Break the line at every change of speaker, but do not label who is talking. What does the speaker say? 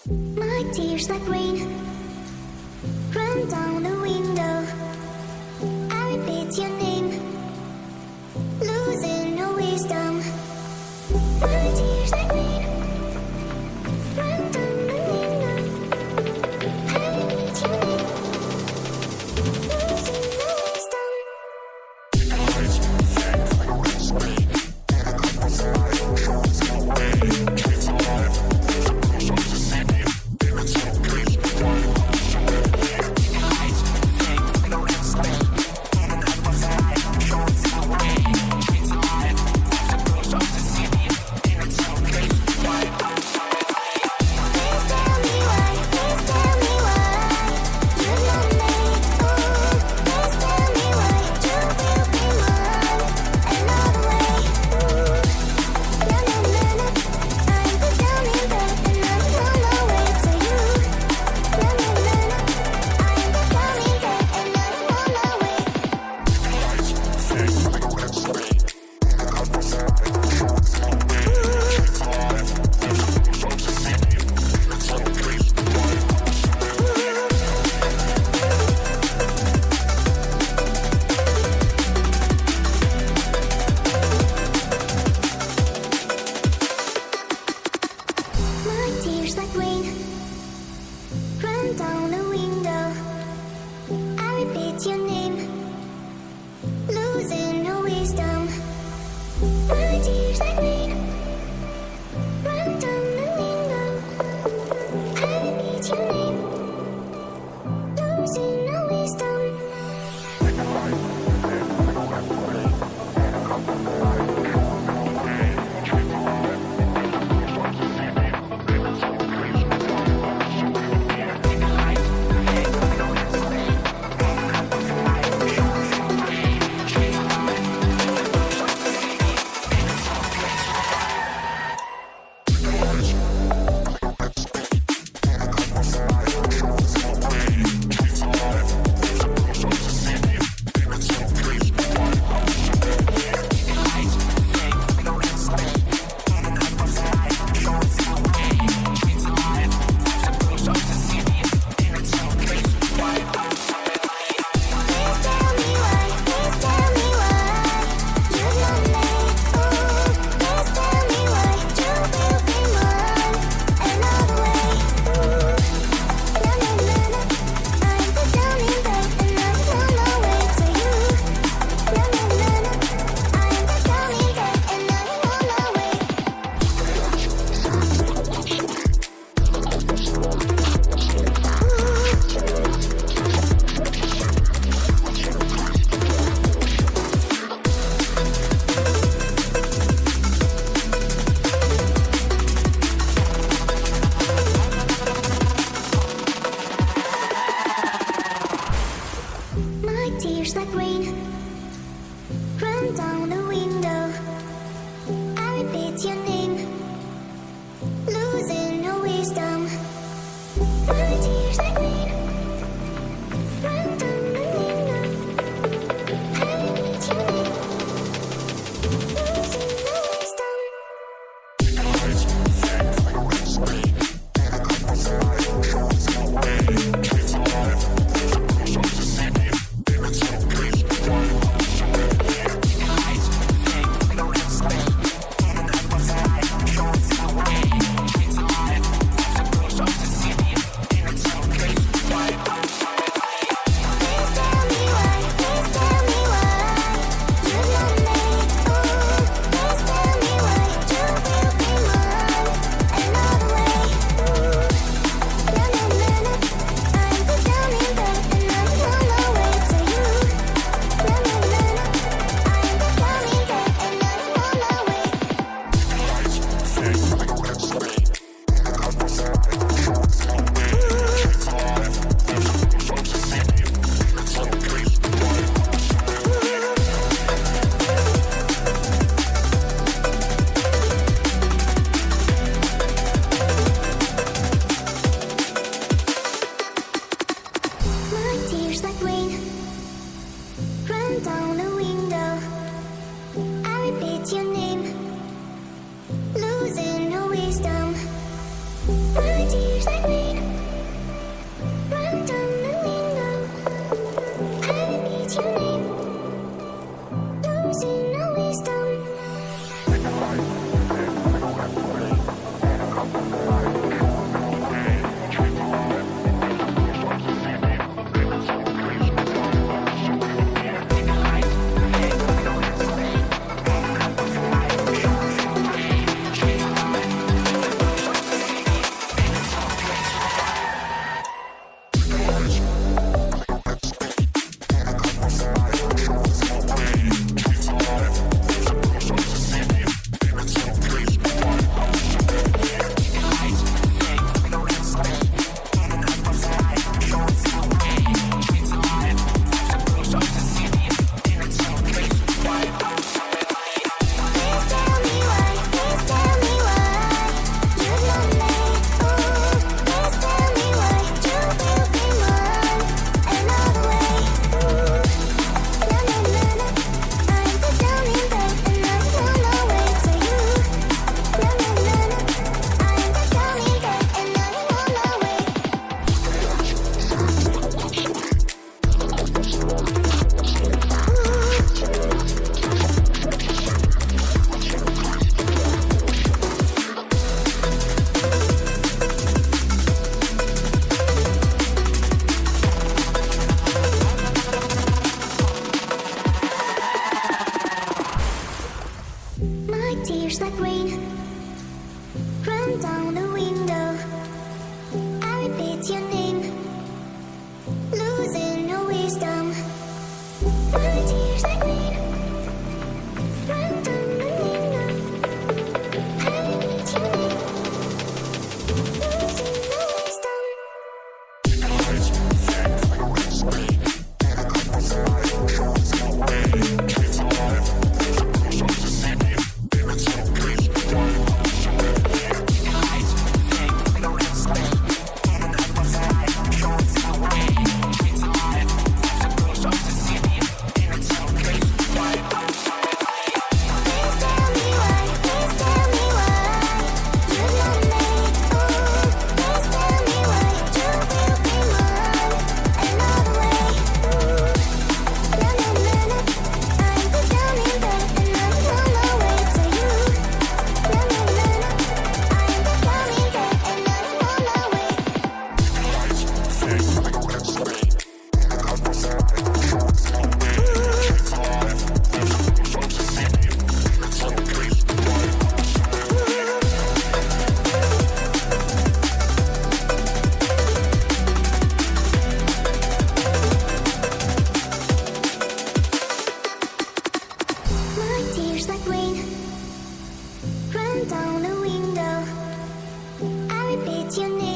My tears like rain run down the window. I repeat your name, losing no wisdom. My tears like rain run down the window. I repeat your name, losing no wisdom. Tears like rain run down the window. I repeat your name, losing no wisdom. My tears like rain run down the window. I repeat your name, losing no wisdom. tears like rain run down the window. I repeat your name, losing no wisdom. Tears like rain run down the window. I repeat your name, losing no wisdom. My tears like rain run down the window. I repeat your name, losing no wisdom. Tears like rain run down the window. I repeat your name.